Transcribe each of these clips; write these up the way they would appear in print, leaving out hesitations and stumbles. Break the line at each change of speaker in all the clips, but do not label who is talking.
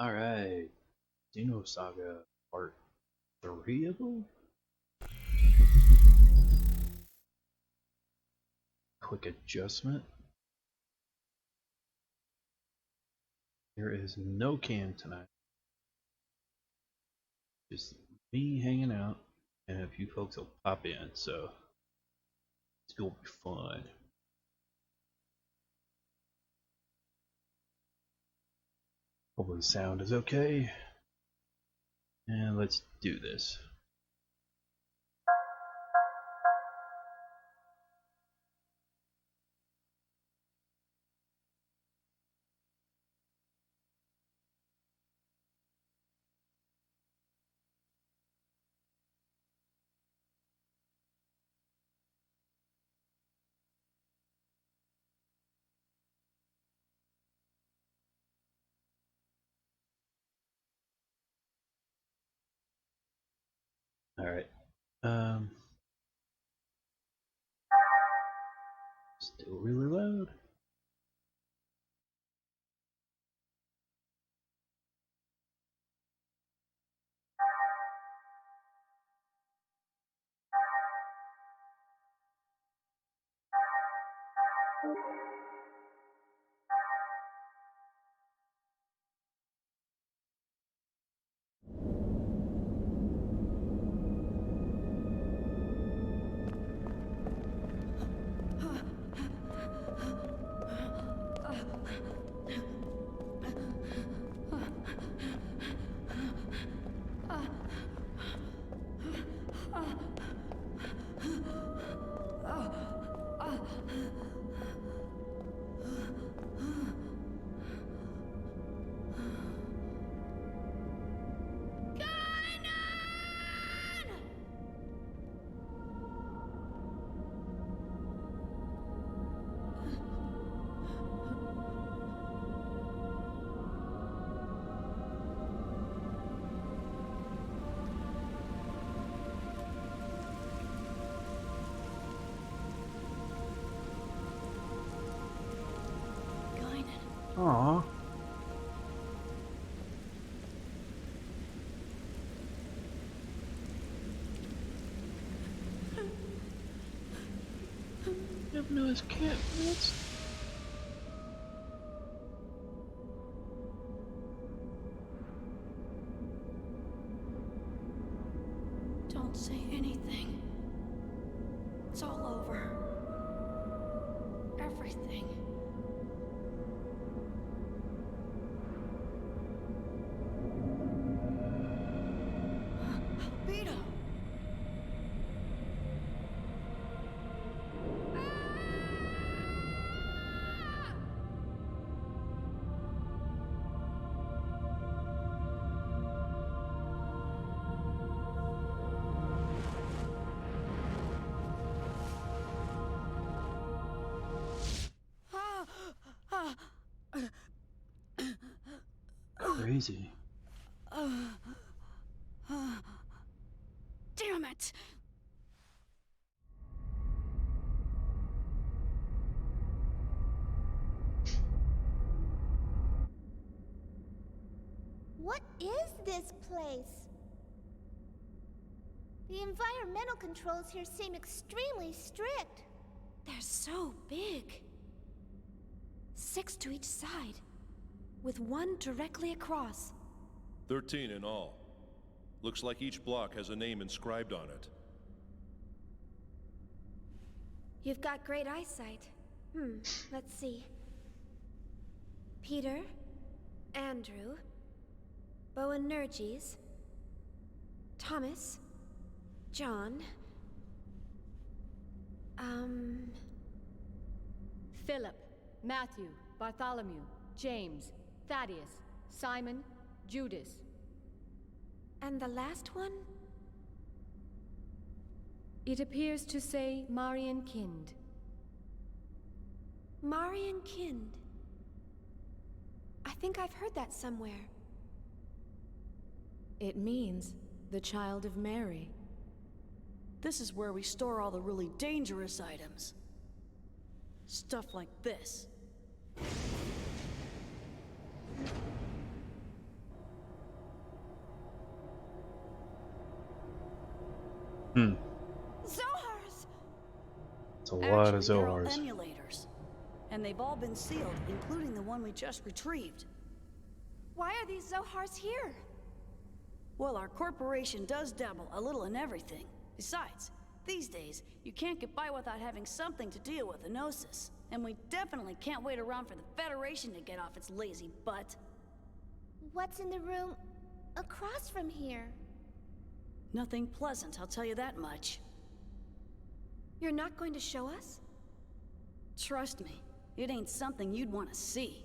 Alright, Xenosaga Part 3 of them? Quick adjustment. There is no Cam tonight. Just me hanging out, and a few folks will pop in, so it's gonna be fun. Hopefully the sound is okay. And let's do this. Alright. Still really loud. Aww. Never knew his cat was.
Don't say anything. It's all over. Everything. Albedo!
Crazy.
Damn it!
What is this place? The environmental controls here seem extremely strict.
They're so big. 6 to each side, with one directly across.
13 in all. Looks like each block has a name inscribed on it.
You've got great eyesight. Let's see. Peter, Andrew, Boanerges, Thomas, John,
Philip, Matthew, Bartholomew, James, Thaddeus, Simon, Judas.
and the last one?
It appears to say Marian Kind.
Marian Kind. I think I've heard that somewhere.
It means the child of Mary.
This is where we store all the really dangerous items. Stuff like this.
Hmm.
Zohars!
It's a lot of
Actually, they're all
Zohars.
emulators. And they've all been sealed, including the one we just retrieved.
Why are these Zohars here?
Well, our corporation does dabble a little in everything. Besides, these days, you can't get by without having something to deal with the Gnosis. And we definitely can't wait around for the Federation to get off its lazy butt.
What's in the room across from here?
Nothing pleasant, I'll tell you that much.
You're not going to show us?
Trust me, it ain't something you'd want to see.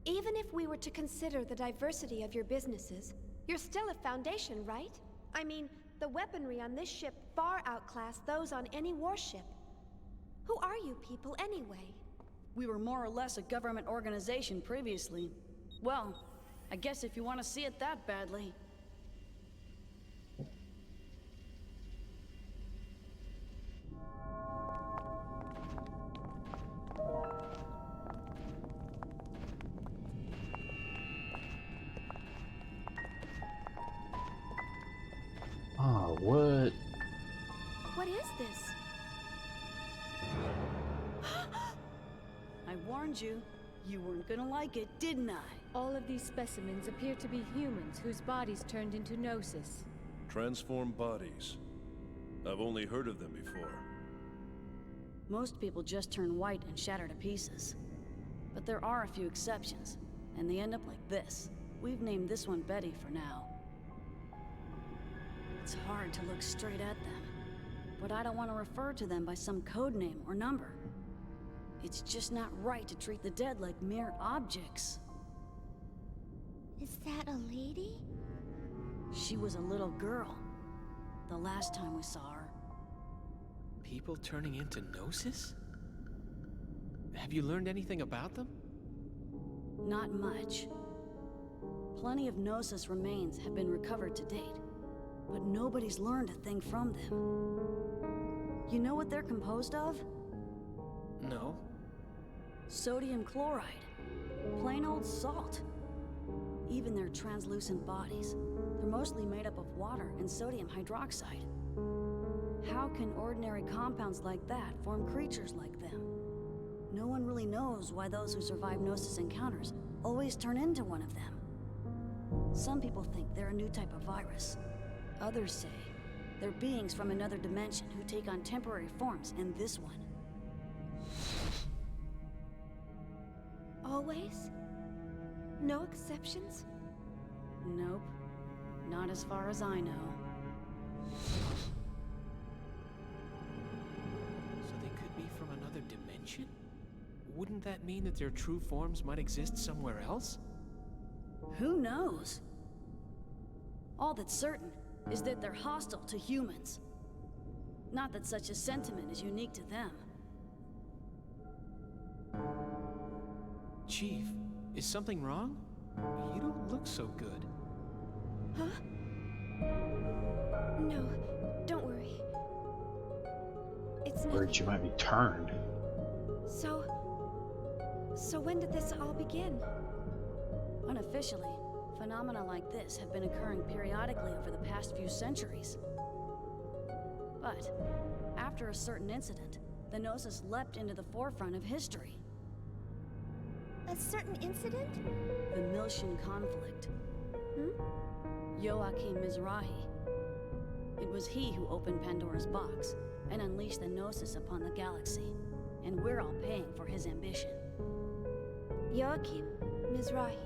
Even if we were to consider the diversity of your businesses, you're still a Foundation, right? I mean, the weaponry on this ship far outclass those on any warship. Who are you people, anyway?
We were more or less a government organization previously. Well, I guess if you want to see it that badly.
Oh, what?
What is this?
I warned you. You weren't gonna like it, didn't I?
All of these specimens appear to be humans whose bodies turned into Gnosis.
Transformed bodies. I've only heard of them before.
Most people just turn white and shatter to pieces. But there are a few exceptions, and they end up like this. We've named this one Betty for now. It's hard to look straight at them, but I don't want to refer to them by some code name or number. It's just not right to treat the dead like mere objects.
Is that a lady?
She was a little girl, the last time we saw her.
People turning into Gnosis? Have you learned anything about them?
Not much. Plenty of Gnosis remains have been recovered to date, but nobody's learned a thing from them. You know what they're composed of?
No.
Sodium chloride. Plain old salt. Even their translucent bodies, they're mostly made up of water and sodium hydroxide. How can ordinary compounds like that form creatures like them? No one really knows why those who survive Gnosis encounters always turn into one of them. Some people think they're a new type of virus. Others say they're beings from another dimension who take on temporary forms in this one.
Always? No exceptions?
Nope. Not as far as I know.
So they could be from another dimension? Wouldn't that mean that their true forms might exist somewhere else?
Who knows? All that's certain is that they're hostile to humans. Not that such a sentiment is unique to them.
Chief, is something wrong? You don't look so good.
Huh? No, don't worry. It's
Worried
nothing.
you might be turned.
So when did this all begin?
Unofficially, phenomena like this have been occurring periodically over the past few centuries. But, after a certain incident, the Gnosis leapt into the forefront of history.
A certain incident?
The Miltian conflict. A.K.A. Mizrahi. It was he who opened Pandora's box and unleashed the Gnosis upon the galaxy. And we're all paying for his ambition.
Joachim Mizrahi,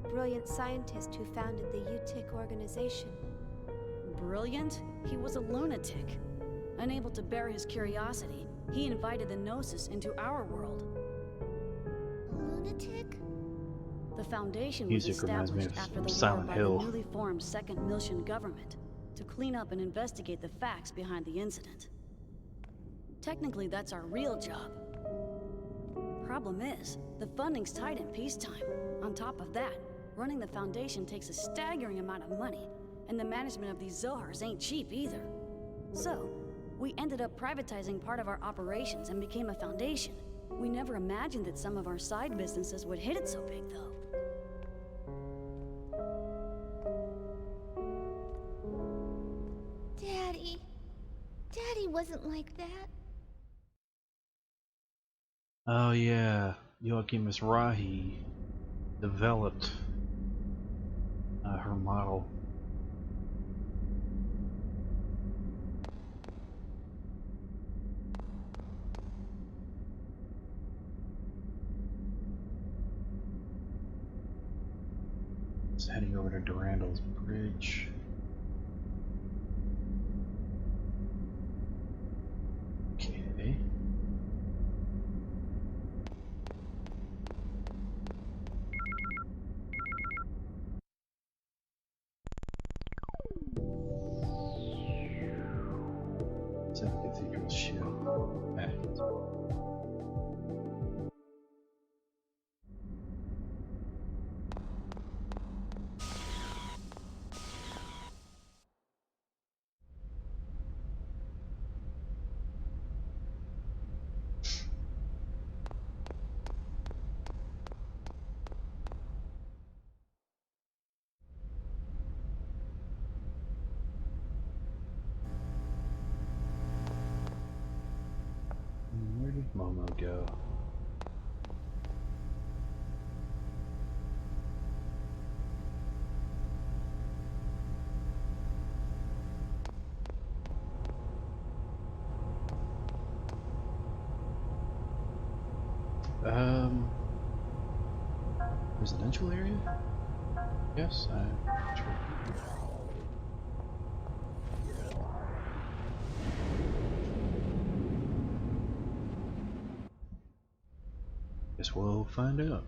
the brilliant scientist who founded the UTIC organization.
Brilliant? He was a lunatic. Unable to bear his curiosity, he invited the Gnosis into our world.
Lunatic?
The Foundation was
Music reminds me
established
of
after the war
Silent
by
Hill.
the newly formed Second Miltian government to clean up and investigate the facts behind the incident. Technically, that's our real job. Problem is, the funding's tight in peacetime. On top of that, running the Foundation takes a staggering amount of money, and the management of these Zohars ain't cheap either. So, we ended up privatizing part of our operations and became a Foundation. We never imagined that some of our side businesses would hit it so big, though.
wasn't like that.
Oh yeah, Joachim Mizrahi developed her model. It's heading over to Durandal's Bridge. Okay. Cathedral ship. Ah. Where did Momo go? Residential area? Yes, I'm sure. Guess we'll find out.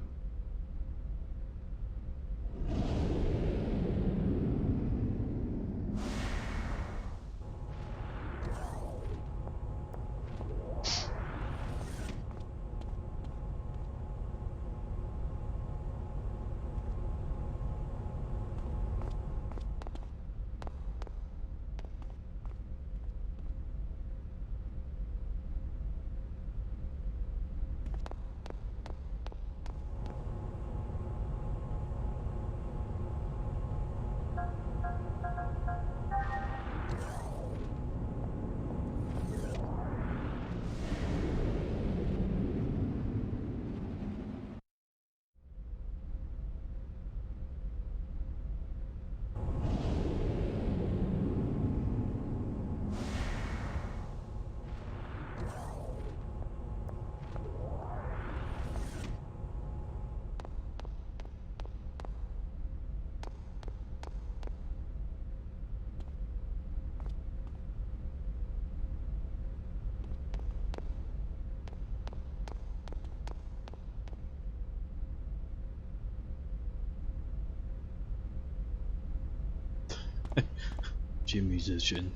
Gym musician.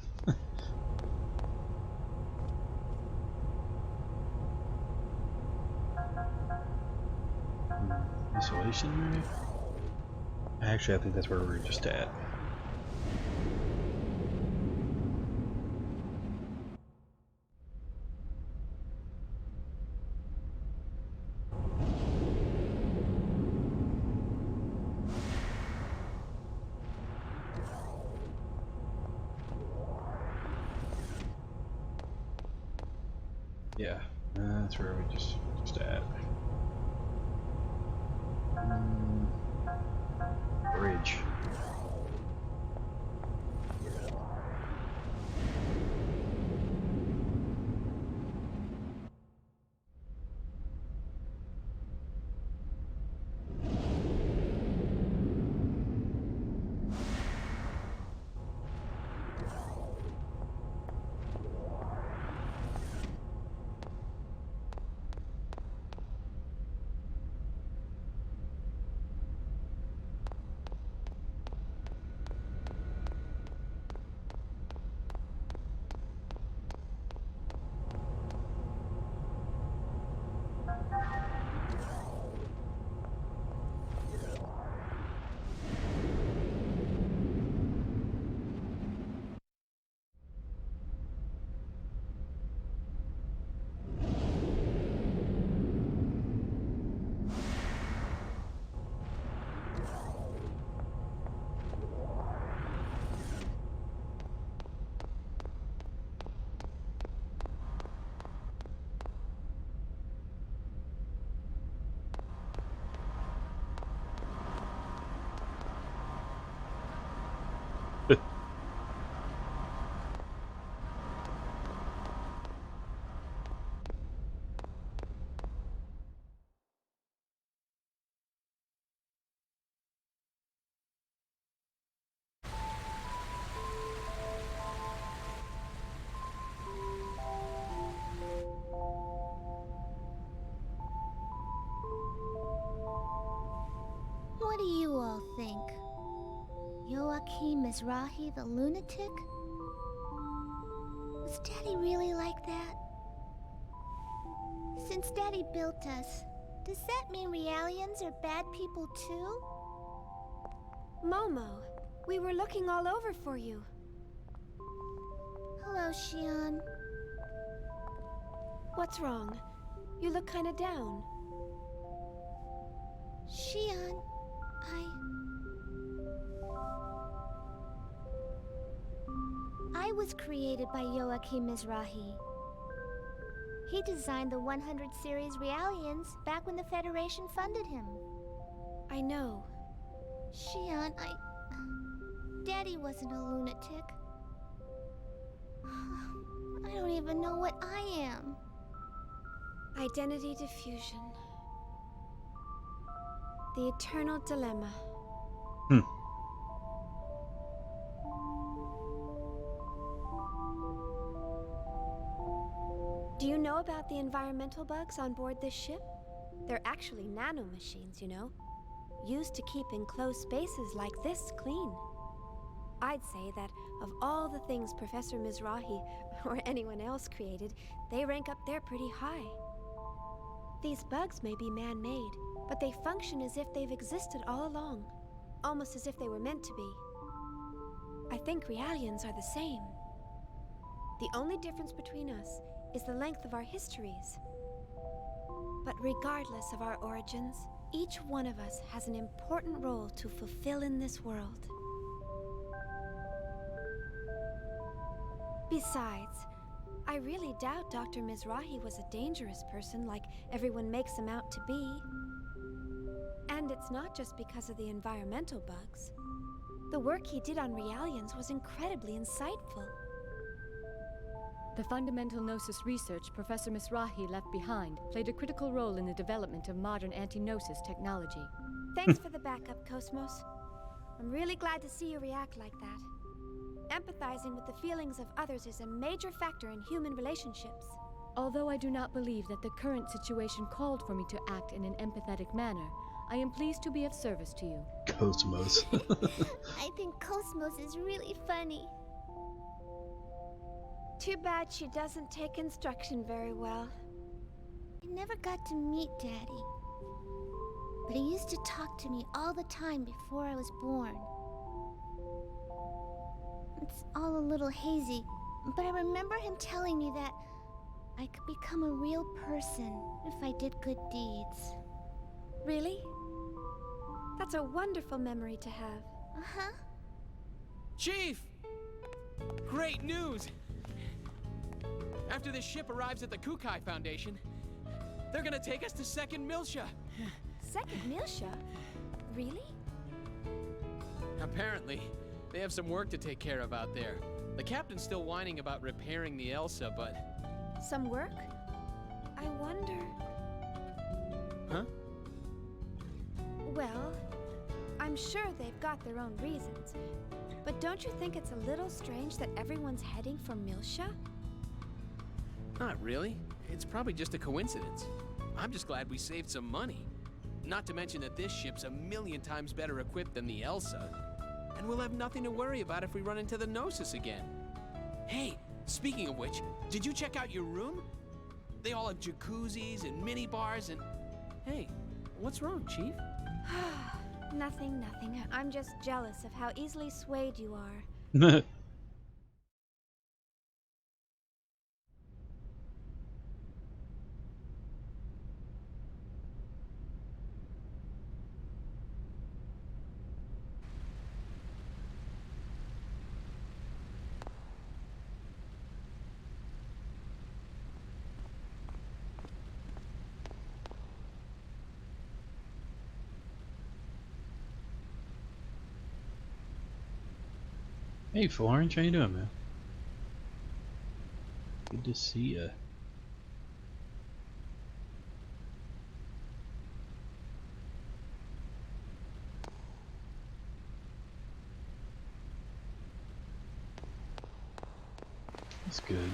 Isolation, maybe? Actually, I think that's where we were just at. Yeah, that's where we just at. Bridge.
you all think? Joachim Mizrahi the lunatic? Was Daddy really like that? Since Daddy built us, does that mean Realians are bad people too?
Momo, we were looking all over for you.
Hello, Xion.
What's wrong? You look kinda down.
Xion, I was created by Joachim Mizrahi. He designed the 100 series Realians back when the Federation funded him.
I know.
Xion, Daddy wasn't a lunatic. I don't even know what I am.
Identity diffusion. The eternal dilemma. Do you know about the environmental bugs on board this ship? They're actually nanomachines, you know, used to keep enclosed spaces like this clean. I'd say that of all the things Professor Mizrahi or anyone else created, they rank up there pretty high. These bugs may be man-made, but they function as if they've existed all along, almost as if they were meant to be. I think Realians are the same. The only difference between us is the length of our histories. But regardless of our origins, each one of us has an important role to fulfill in this world. Besides, I really doubt Dr. Mizrahi was a dangerous person like everyone makes him out to be. And it's not just because of the environmental bugs. The work he did on Realians was incredibly insightful.
The fundamental Gnosis research Professor Mizrahi left behind played a critical role in the development of modern anti-Gnosis technology.
Thanks for the backup, Cosmos. I'm really glad to see you react like that. Empathizing with the feelings of others is a major factor in human relationships.
Although I do not believe that the current situation called for me to act in an empathetic manner, I am pleased to be of service to you.
Cosmos.
I think Cosmos is really funny.
Too bad she doesn't take instruction very well.
I never got to meet Daddy. But he used to talk to me all the time before I was born. It's all a little hazy, but I remember him telling me that I could become a real person if I did good deeds.
Really? That's a wonderful memory to have.
Uh-huh.
Chief! Great news! After this ship arrives at the Kukai Foundation, they're gonna take us to Second Milsha.
Second Milsha? Really?
Apparently, they have some work to take care of out there. The captain's still whining about repairing the Elsa, but...
Some work? I wonder...
Huh?
Well, I'm sure they've got their own reasons. But don't you think it's a little strange that everyone's heading for Milsha?
Not really. It's probably just a coincidence. I'm just glad we saved some money. Not to mention that this ship's 1,000,000 times better equipped than the Elsa. And we'll have nothing to worry about if we run into the Gnosis again. Hey, speaking of which, did you check out your room? They all have jacuzzis and mini bars and... Hey, what's wrong, Chief?
Nothing. I'm just jealous of how easily swayed you are.
Hey Florence, how you doing, man? Good to see ya. That's good.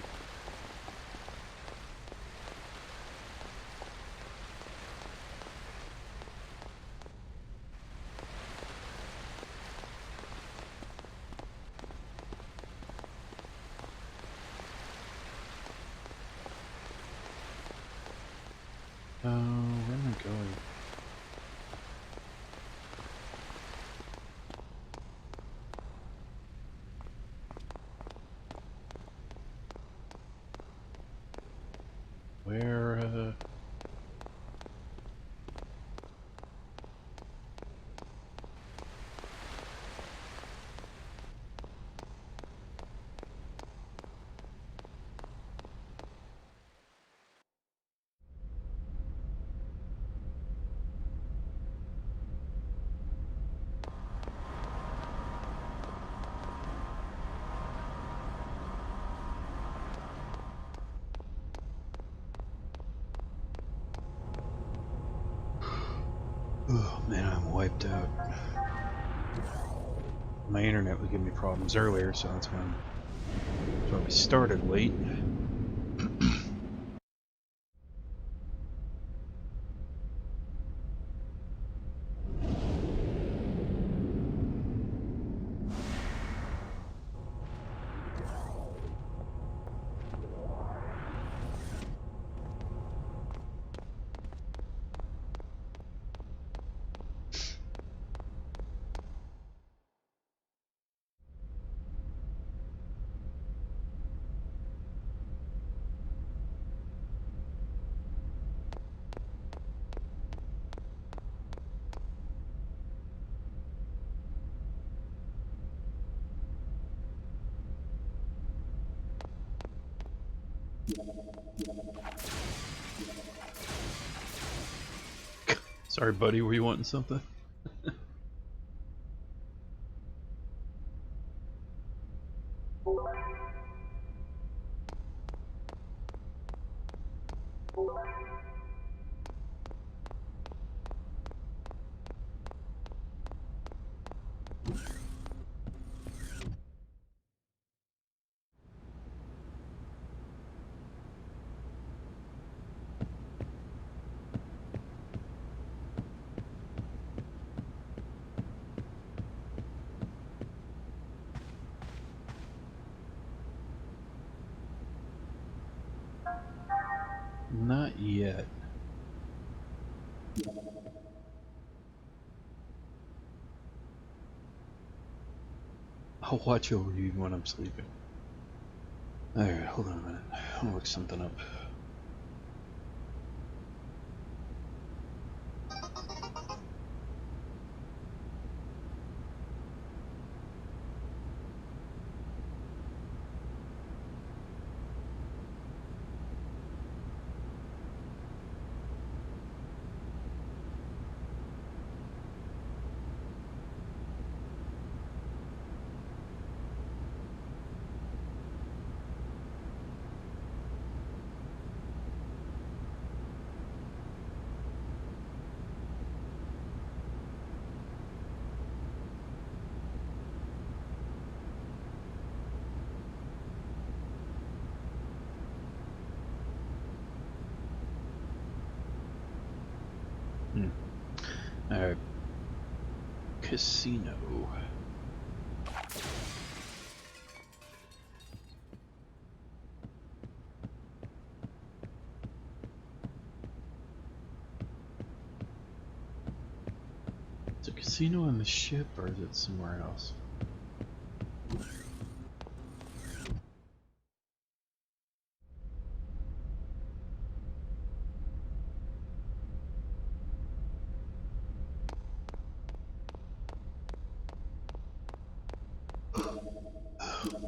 Oh man, I'm wiped out. My internet was giving me problems earlier, so that's why we started late. Sorry, buddy, were you wanting something? Not yet. I'll watch over you when I'm sleeping. Alright, hold on a minute. I'll look something up. Alright. Casino. Is a casino on the ship, or is it somewhere else?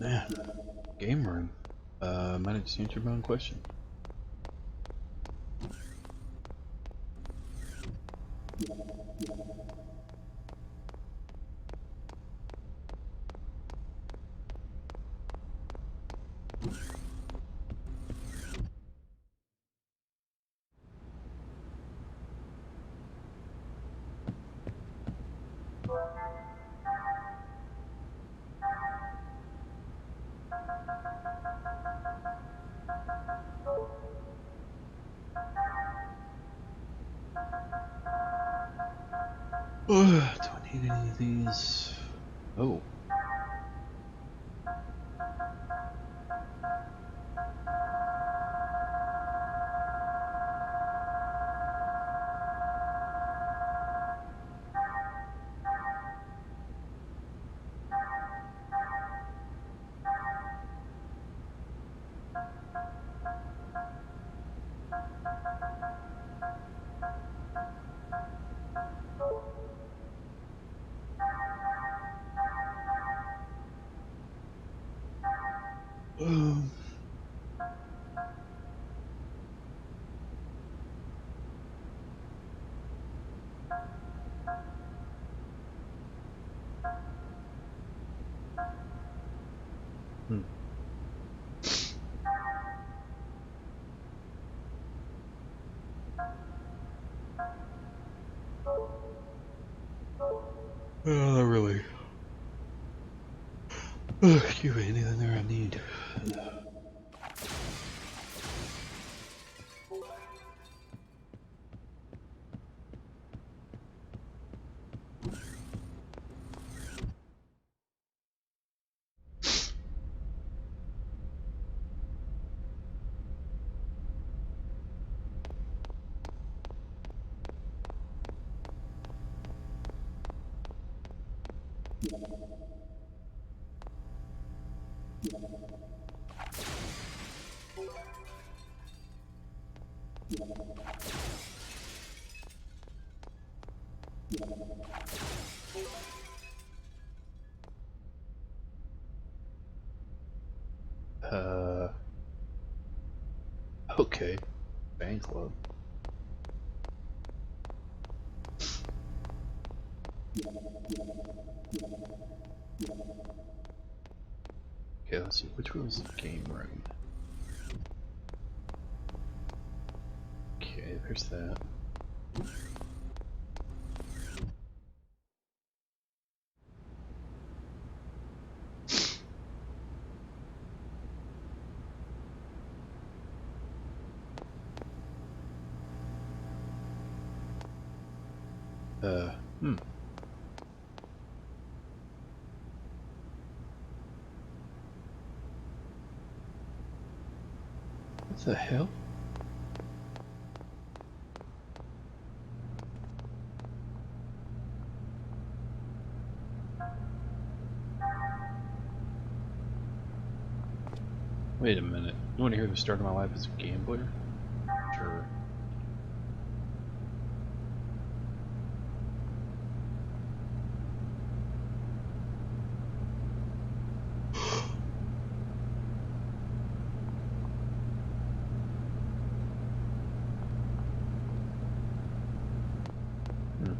Man, game room. Might have just answered my own question. Do I need any of these? Oh. Um, hmm. Not really. Excuse me, anything there I need. Uh, okay. Fan club. Okay, let's see. Which one was the game room? Okay, there's that. Hmm. What the hell? Wait a minute. You want to hear the start of my life as a gambler? Sure. Hmm.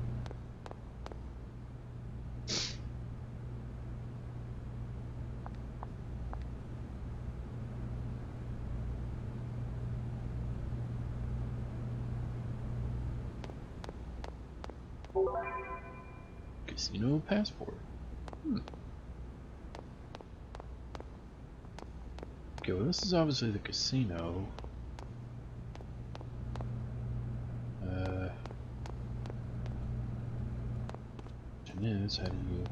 Casino passport. Hmm. Okay, well this is obviously the casino. Question is, how do you...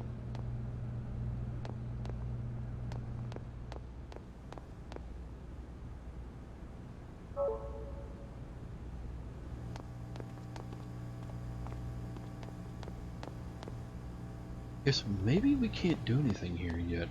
Guess maybe we can't do anything here yet.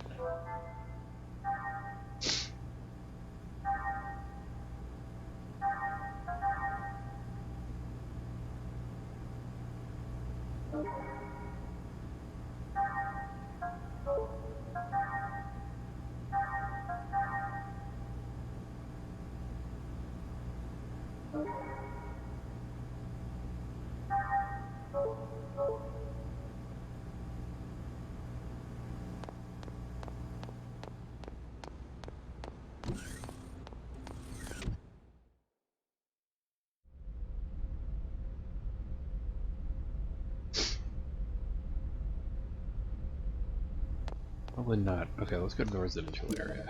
Probably not. Okay, let's go to the residential area.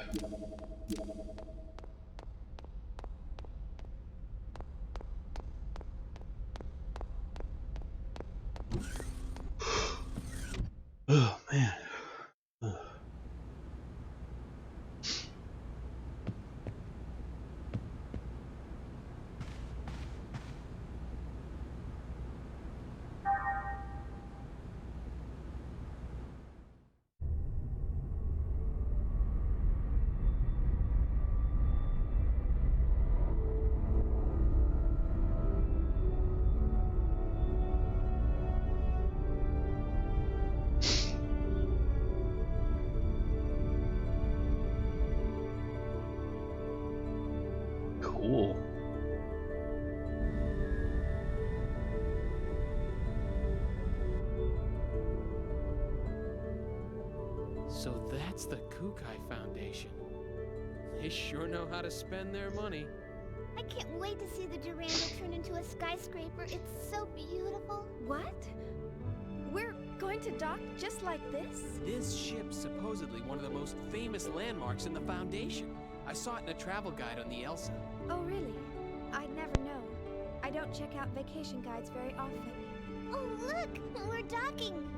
Oh man. Ugh. cool.
So that's the Kukai Foundation. They sure know how to spend their money.
I can't wait to see the Durando turn into a skyscraper. It's so beautiful.
What? We're going to dock just like this?
This ship's supposedly one of the most famous landmarks in the Foundation. I saw it in a travel guide on the Elsa.
Oh, really? I'd never know. I don't check out vacation guides very often.
Oh, look! We're docking!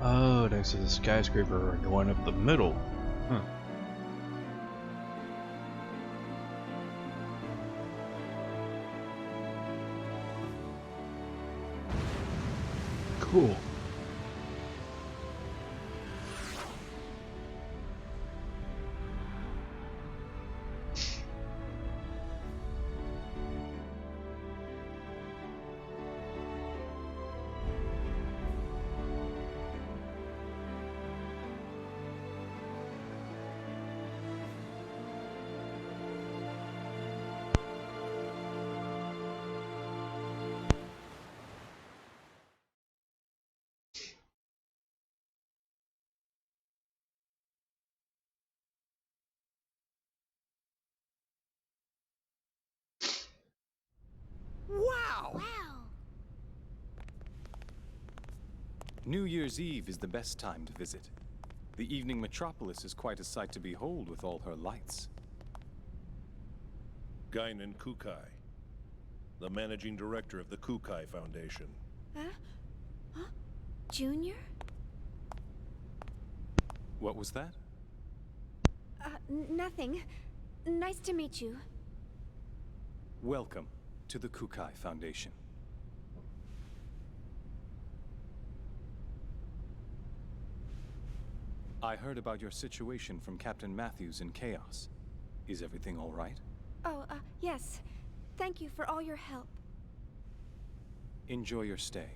Oh, next to the skyscraper going up the middle. Huh. Cool.
Wow!
Wow!
New Year's Eve is the best time to visit. The evening metropolis is quite a sight to behold with all her lights.
Guinan Kukai, the managing director of the Kukai Foundation.
Huh? Junior?
What was that?
Nothing. Nice to meet you.
Welcome to the Kukai Foundation. I heard about your situation from Captain Matthews in Chaos. Is everything all right?
Oh, yes. Thank you for all your help.
Enjoy your stay.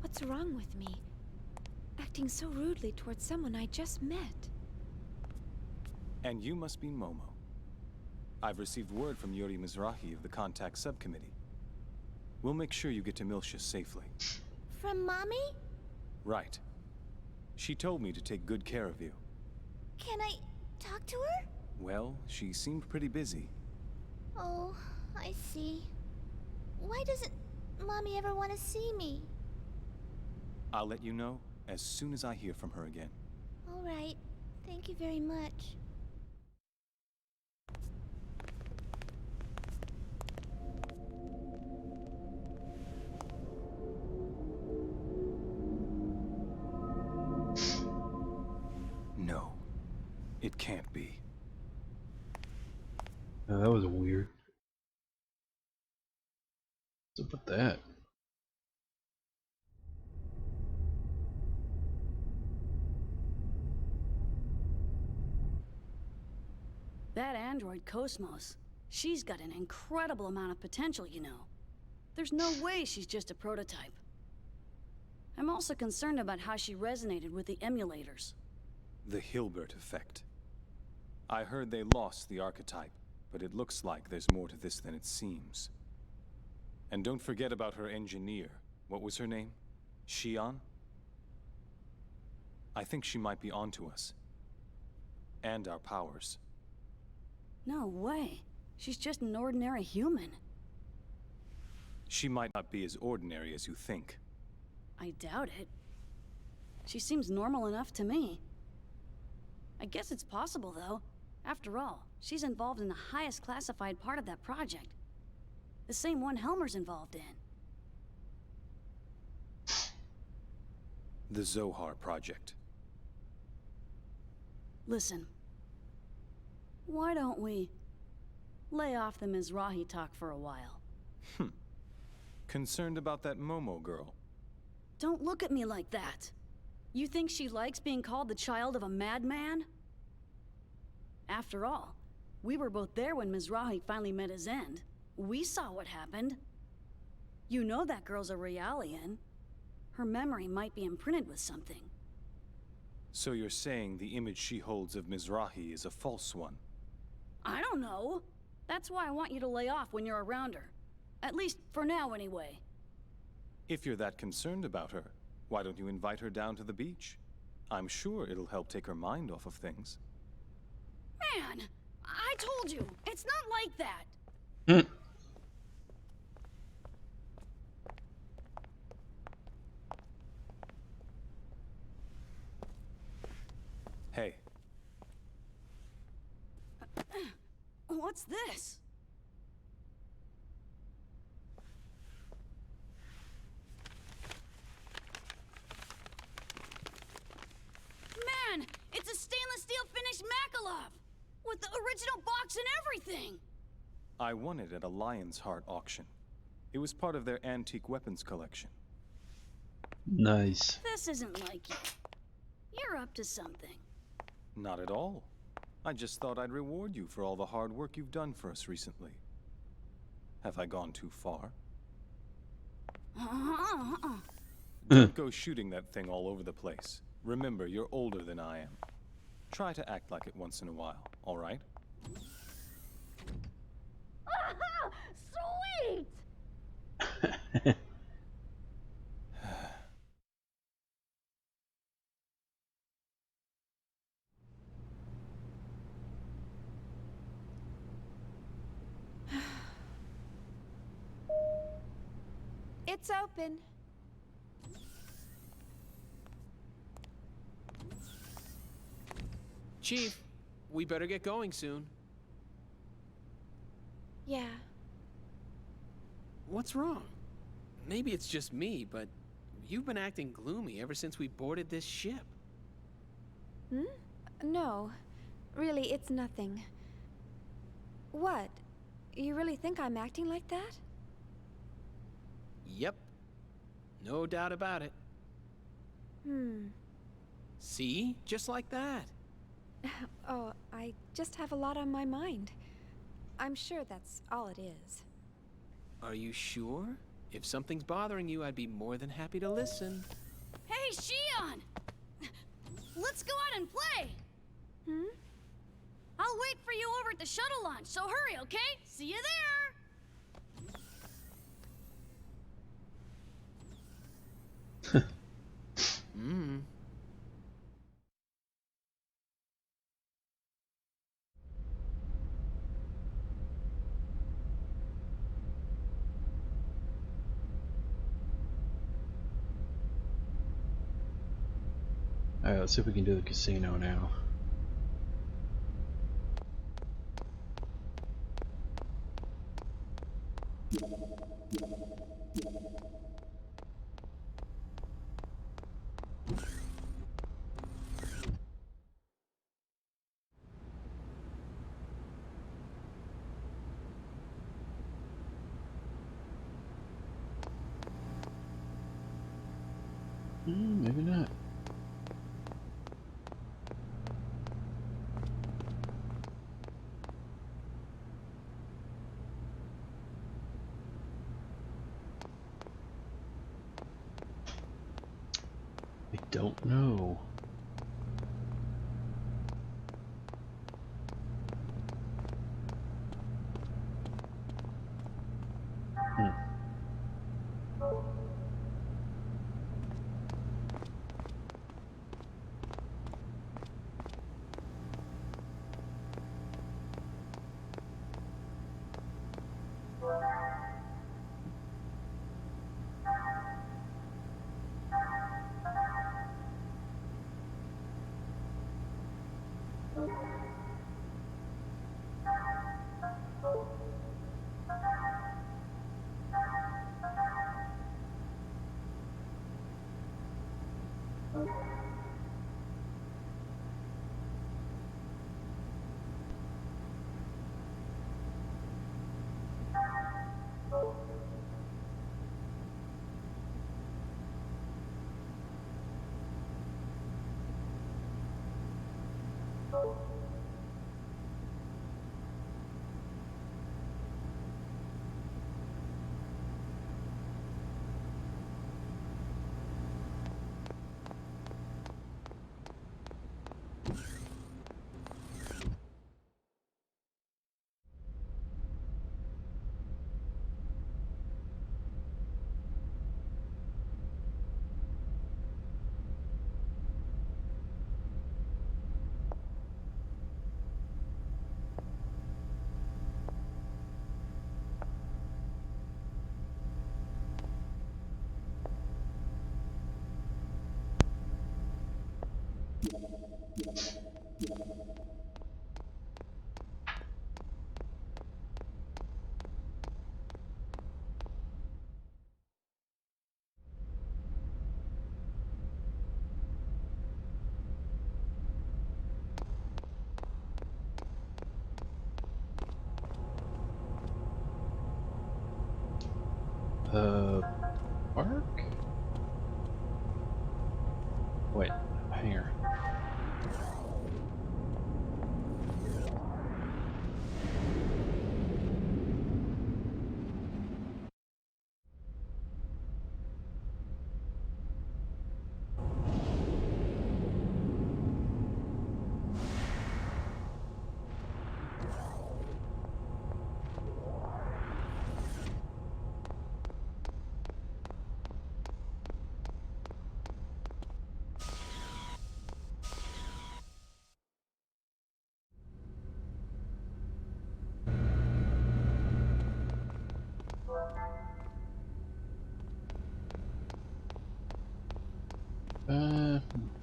What's wrong with me? Acting so rudely towards someone I just met.
And you must be Momo. I've received word from Yuri Mizrahi of the Contact Subcommittee. We'll make sure you get to Miltia safely.
From Mommy?
Right. She told me to take good care of you.
Can I talk to her?
Well, she seemed pretty busy.
Oh, I see. Why doesn't Mommy ever want to see me?
I'll let you know as soon as I hear from her again.
All right. Thank you very much.
No, it can't be.
Oh, that was weird. What's up with that?
That android Cosmos, she's got an incredible amount of potential, you know. There's no way she's just a prototype. I'm also concerned about how she resonated with the emulators.
The Hilbert effect. I heard they lost the archetype, but it looks like there's more to this than it seems. And don't forget about her engineer. What was her name? Shion? I think she might be onto us. And our powers.
No way. She's just an ordinary human.
She might not be as ordinary as you think.
I doubt it. She seems normal enough to me. I guess it's possible, though. After all, she's involved in the highest classified part of that project. The same one Helmer's involved in.
The Zohar Project.
Listen. Why don't we lay off the Mizrahi talk for a while?
Concerned about that Momo girl?
Don't look at me like that. You think she likes being called the child of a madman? After all, we were both there when Mizrahi finally met his end. We saw what happened. You know that girl's a Realian. Her memory might be imprinted with something.
So you're saying the image she holds of Mizrahi is a false one?
I don't know. That's why I want you to lay off when you're around her. At least for now, anyway.
If you're that concerned about her, why don't you invite her down to the beach? I'm sure it'll help take her mind off of things.
Man, I told you, it's not like that.
Hey.
What's this? Man, it's a stainless steel finished Makalov! With the original box and everything!
I won it at a Lion's Heart auction. It was part of their antique weapons collection.
Nice.
This isn't like you. You're up to something.
Not at all. I just thought I'd reward you for all the hard work you've done for us recently. Have I gone too far? Don't go shooting that thing all over the place. Remember, you're older than I am. Try to act like it once in a while, all right?
Sweet!
It's open.
Chief, we better get going soon.
Yeah.
What's wrong? Maybe it's just me, but you've been acting gloomy ever since we boarded this ship.
No. Really, it's nothing. What? You really think I'm acting like that?
Yep. No doubt about it. See? Just like that.
Oh, I just have a lot on my mind. I'm sure that's all it is.
Are you sure? If something's bothering you, I'd be more than happy to listen.
Hey, Shion! Let's go out and play! I'll wait for you over at the shuttle launch, so hurry, okay? See you there!
Alright, let's see if we can do the casino now. Maybe not. I don't know. Park? Wait, hangar.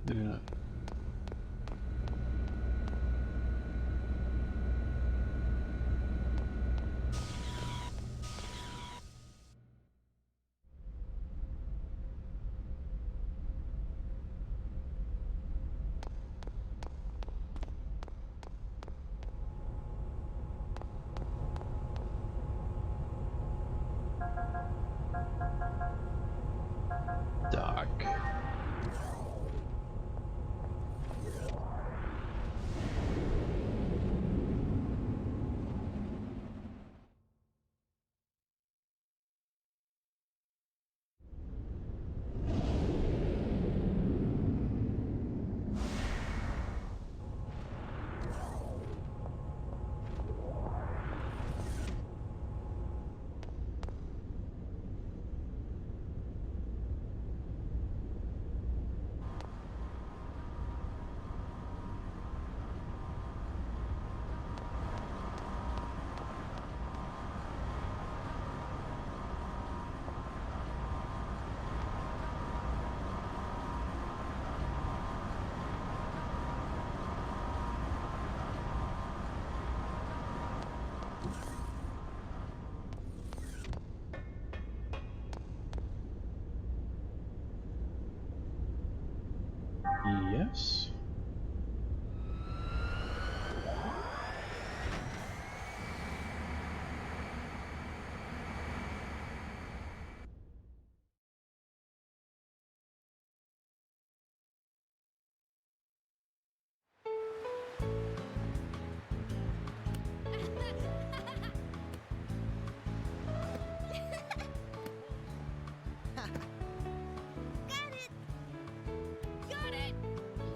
Maybe not. Dock. Yes.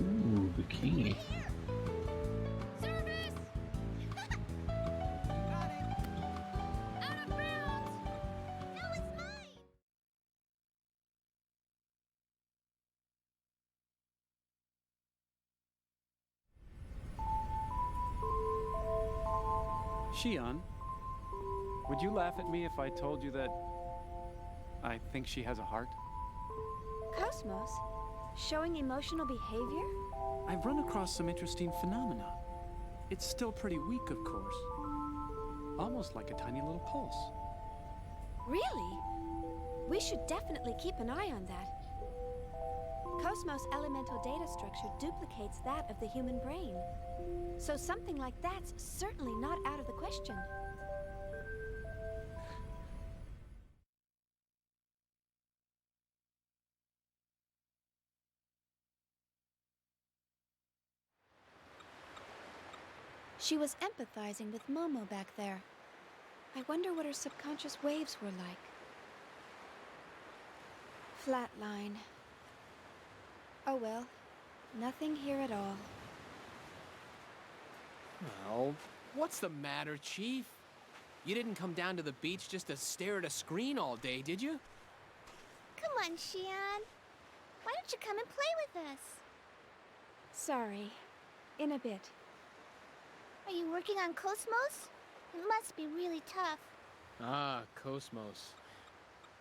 Ooh, bikini.
Shion, would you laugh at me if I told you that I think she has a heart?
Cosmos? Showing emotional behavior?
I've run across some interesting phenomena. It's still pretty weak, of course. Almost like a tiny little pulse.
Really? We should definitely keep an eye on that. Cosmos' elemental data structure duplicates that of the human brain. So something like that's certainly not out of the question. She was empathizing with Momo back there. I wonder what her subconscious waves were like. Flatline. Oh well, nothing here at all.
Well, what's the matter, Chief? You didn't come down to the beach just to stare at a screen all day, did you?
Come on, Shion. Why don't you come and play with us?
Sorry. In a bit.
Are you working on Cosmos? It must be really tough.
Ah, Cosmos.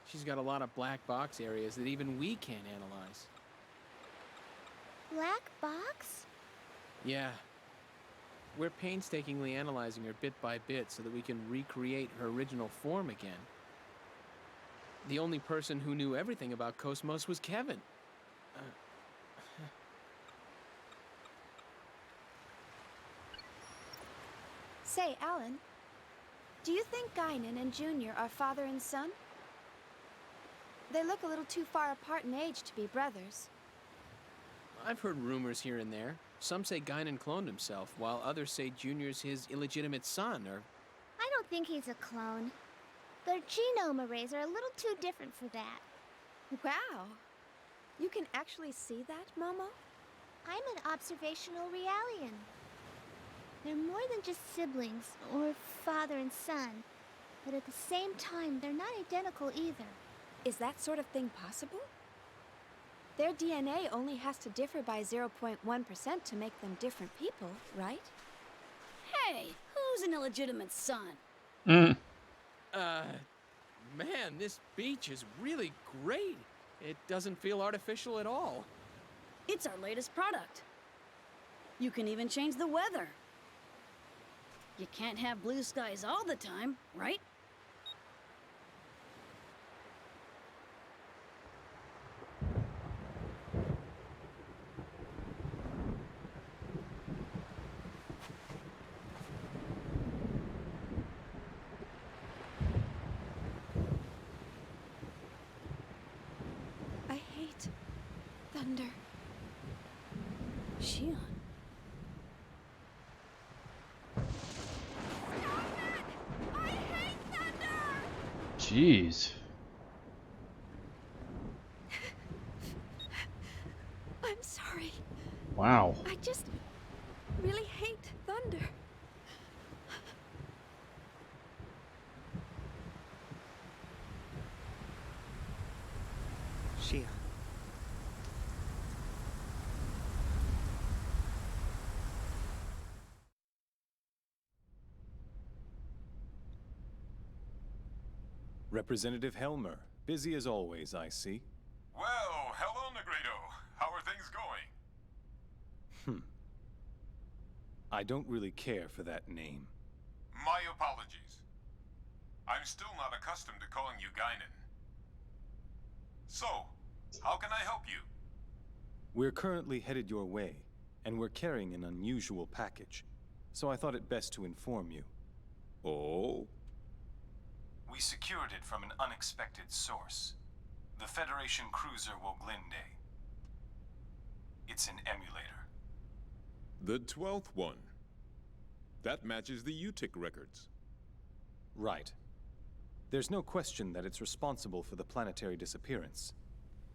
She's got a lot of black box areas that even we can't analyze.
Black box?
Yeah. We're painstakingly analyzing her bit by bit so that we can recreate her original form again. The only person who knew everything about Cosmos was Kevin.
Say, Alan, do you think Guinan and Junior are father and son? They look a little too far apart in age to be brothers.
I've heard rumors here and there. Some say Guinan cloned himself, while others say Junior's his illegitimate son, or...
I don't think he's a clone. Their genome arrays are a little too different for that.
Wow. You can actually see that, Momo?
I'm an observational realian. They're more than just siblings, or father and son. But at the same time, they're not identical either.
Is that sort of thing possible? Their DNA only has to differ by 0.1% to make them different people, right?
Hey, who's an illegitimate son?
Man, this beach is really great. It doesn't feel artificial at all.
It's our latest product. You can even change the weather. You can't have blue skies all the time, right?
I hate thunder.
Shion.
Jeez.
I'm sorry.
Wow.
I just really hate thunder.
Shion.
Representative Helmer, busy as always, I see.
Well, hello, Negrito. How are things going?
I don't really care for that name.
My apologies. I'm still not accustomed to calling you Guinan. So, how can I help you?
We're currently headed your way, and we're carrying an unusual package, so I thought it best to inform you.
Oh?
We secured it from an unexpected source. The Federation cruiser Woglinde. It's an emulator.
The 12th one. That matches the UTIC records.
Right. There's no question that it's responsible for the planetary disappearance.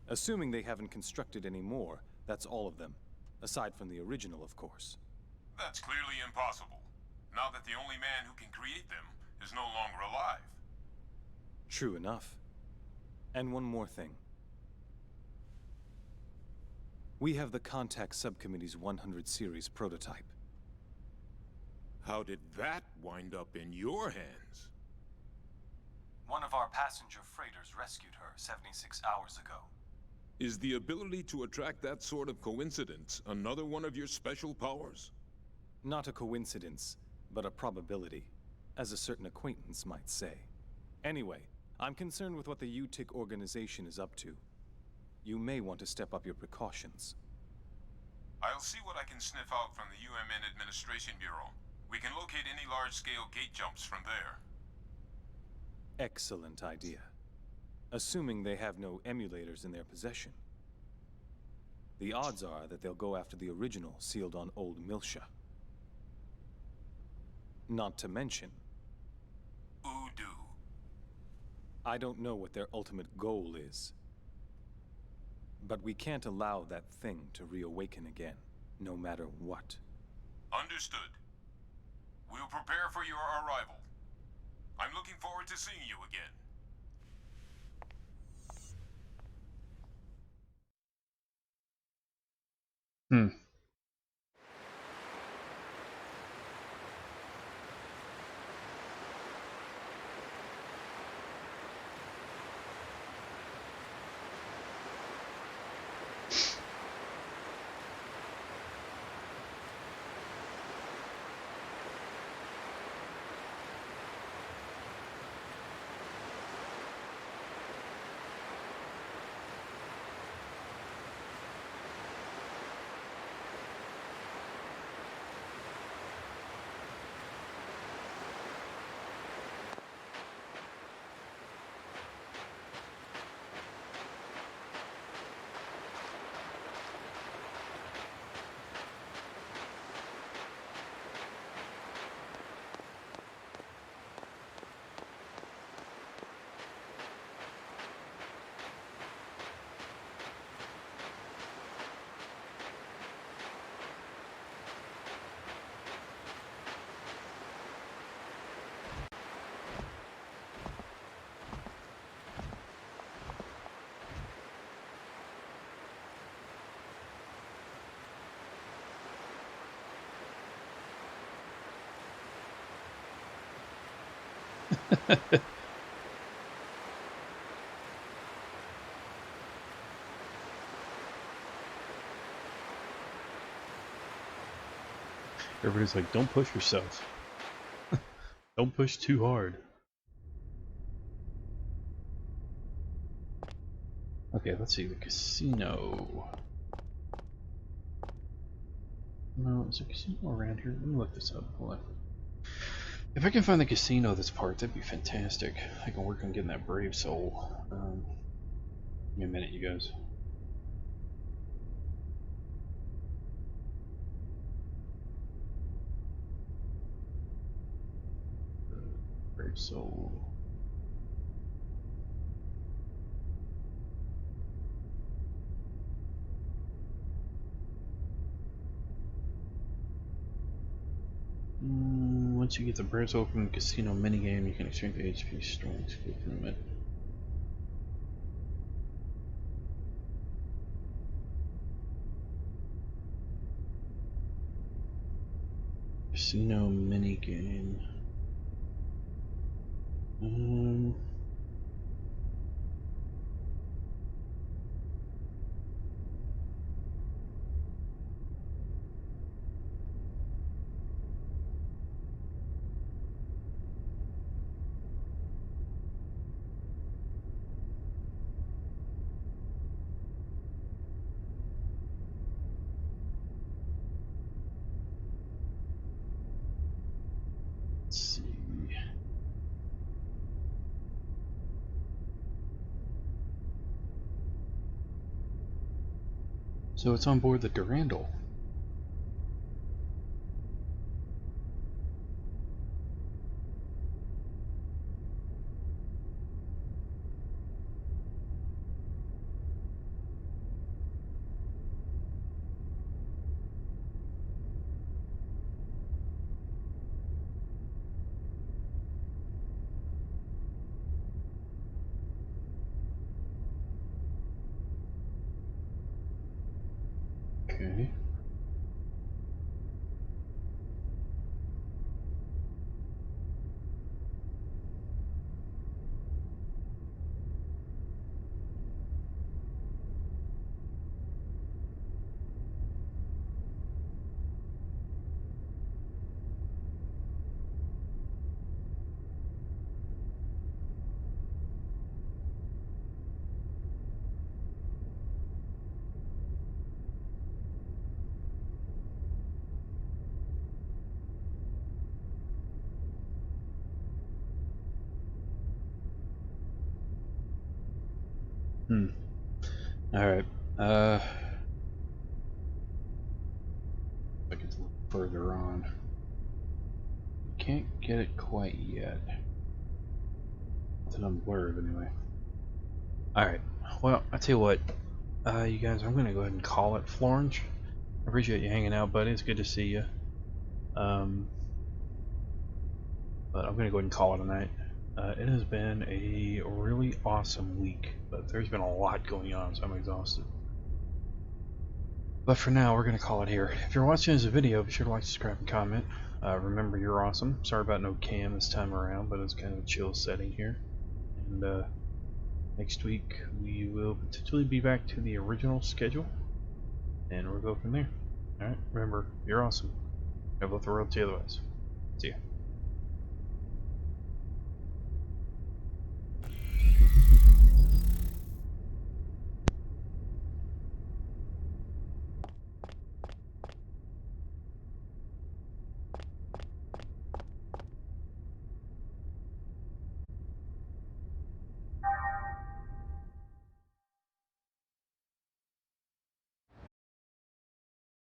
Assuming they haven't constructed any more, that's all of them. Aside from the original, of course.
That's clearly impossible, now that the only man who can create them is no longer alive.
True enough. And one more thing. We have the Contact Subcommittee's 100 series prototype.
How did that wind up in your hands?
One of our passenger freighters rescued her 76 hours ago.
Is the ability to attract that sort of coincidence another one of your special powers?
Not a coincidence, but a probability, as a certain acquaintance might say. Anyway, I'm concerned with what the UTIC organization is up to. You may want to step up your precautions.
I'll see what I can sniff out from the UMN Administration Bureau. We can locate any large-scale gate jumps from there.
Excellent idea. Assuming they have no emulators in their possession. The odds are that they'll go after the original sealed on Old Milsha. Not to mention...
Udu.
I don't know what their ultimate goal is. But we can't allow that thing to reawaken again, no matter what.
Understood. We'll prepare for your arrival. I'm looking forward to seeing you again.
Everybody's like, don't push yourself. Don't push too hard. Okay, let's see, the casino. No, is there a casino around here? Let me look this up. Hold on. If I can find the casino this part, that'd be fantastic. I can work on getting that brave soul. Give me a minute, you guys. Brave soul. Once you get the brave soul from the casino minigame, you can exchange the HP strength from it. Casino minigame. Let's see. So it's on board the Durandal. Okay. Alright. I get a little further on. Can't get it quite yet. Nothing on blurb anyway. Alright. Well, I tell you what, you guys, I'm gonna go ahead and call it Florence. I appreciate you hanging out, buddy. It's good to see you. But I'm gonna go ahead and call it a night. It has been a really awesome week, but there's been a lot going on, so I'm exhausted. But for now, we're going to call it here. If you're watching this video, be sure to like, subscribe, and comment. Remember, you're awesome. Sorry about no cam this time around, but it's kind of a chill setting here. And next week, we will potentially be back to the original schedule, and we'll go from there. Alright, remember, you're awesome. Never let the world tell you otherwise.